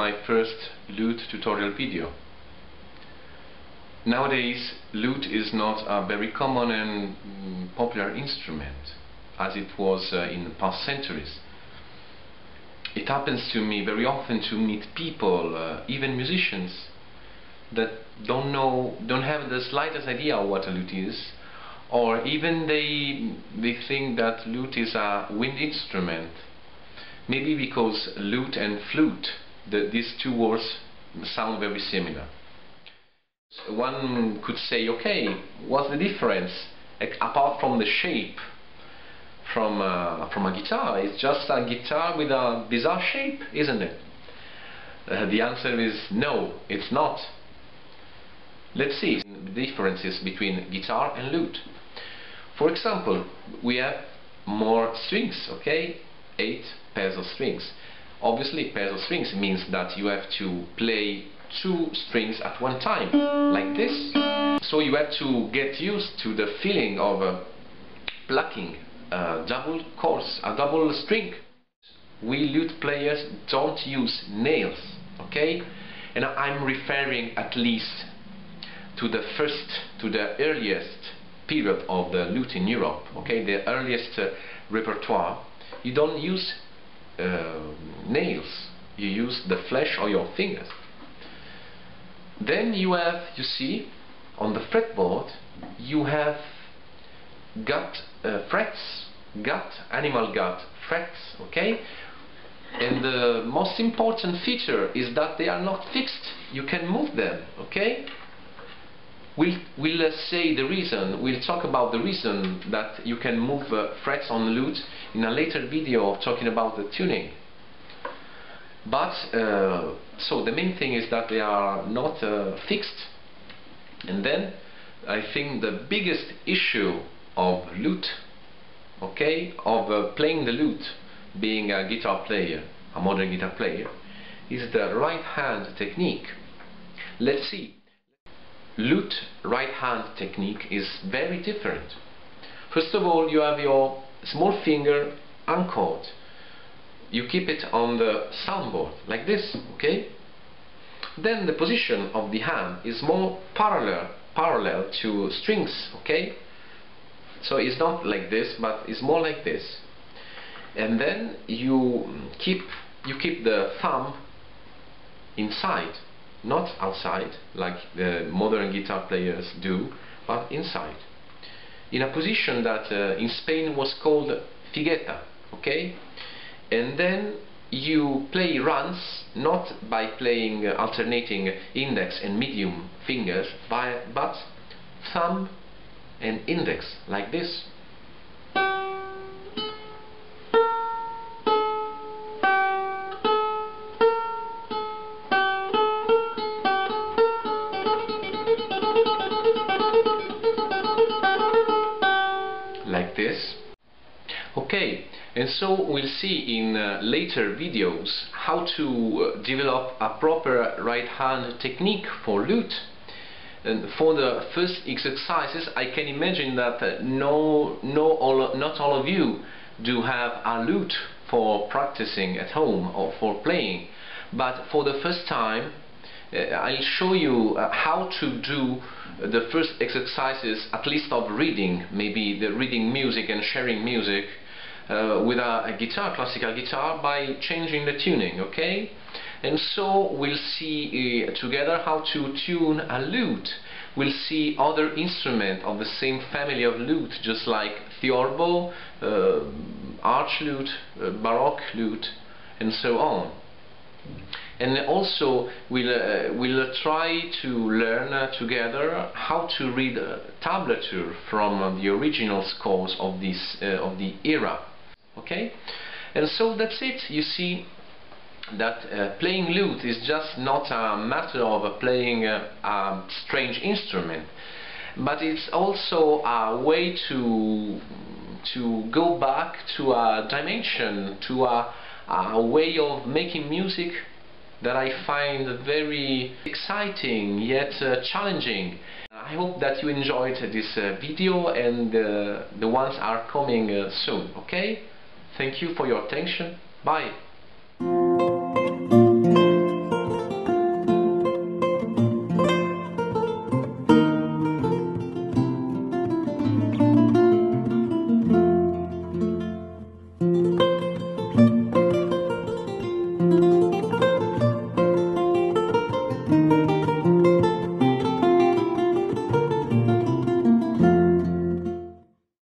my first lute tutorial video. Nowadays, lute is not a very common and popular instrument as it was in past centuries. It happens to me very often to meet people, even musicians, that don't have the slightest idea what a lute is, or even they think that lute is a wind instrument. Maybe because lute and flute, these two words sound very similar. One could say, okay, what's the difference apart from the shape from a guitar? It's just a guitar with a bizarre shape, isn't it? The answer is no, it's not. Let's see the differences between guitar and lute. For example, we have more strings, okay? 8 pairs of strings. Obviously, pairs of strings means that you have to play 2 strings at one time, like this. So you have to get used to the feeling of plucking double chords, a double string. We lute players don't use nails, okay? And I'm referring at least to the earliest period of the lute in Europe, okay? The earliest repertoire. You don't use nails, you use the flesh of your fingers. Then you have, you see, on the fretboard, you have gut frets, animal gut frets, okay? And the most important feature is that they are not fixed. You can move them, okay? We'll say the reason, we'll talk about the reason that you can move frets on the lute in a later video talking about the tuning. But, so the main thing is that they are not fixed. And then, I think the biggest issue of lute, okay, of playing the lute, being a guitar player, a modern guitar player, is the right hand technique. Let's see. Lute right hand technique is very different. First of all, you have your small finger anchored. You keep it on the soundboard like this, okay? Then the position of the hand is more parallel to strings, okay? So it's not like this, but it's more like this. And then you keep the thumb inside, not outside like the modern guitar players do, but inside, in a position that in Spain was called figueta, okay? And then you play runs, not by playing alternating index and medium fingers, but thumb and index, like this. Like this. Okay, and so we'll see in later videos how to develop a proper right hand technique for lute. And for the first exercises, I can imagine that not all of you do have a lute for practicing at home or for playing, but for the first time I'll show you how to do the first exercises, at least of reading, maybe the reading music and sharing music with a guitar, classical guitar, by changing the tuning, okay? And so we'll see together how to tune a lute. We'll see other instruments of the same family of lute, just like theorbo, arch lute, Baroque lute, and so on. And also we'll try to learn together how to read tablature from the original scores of the era. Okay, and so that's it. You see that playing lute is just not a matter of playing a strange instrument, but it's also a way to go back to a dimension, to a way of making music that I find very exciting yet challenging. I hope that you enjoyed this video, and the ones are coming soon, okay? Thank you for your attention. Bye.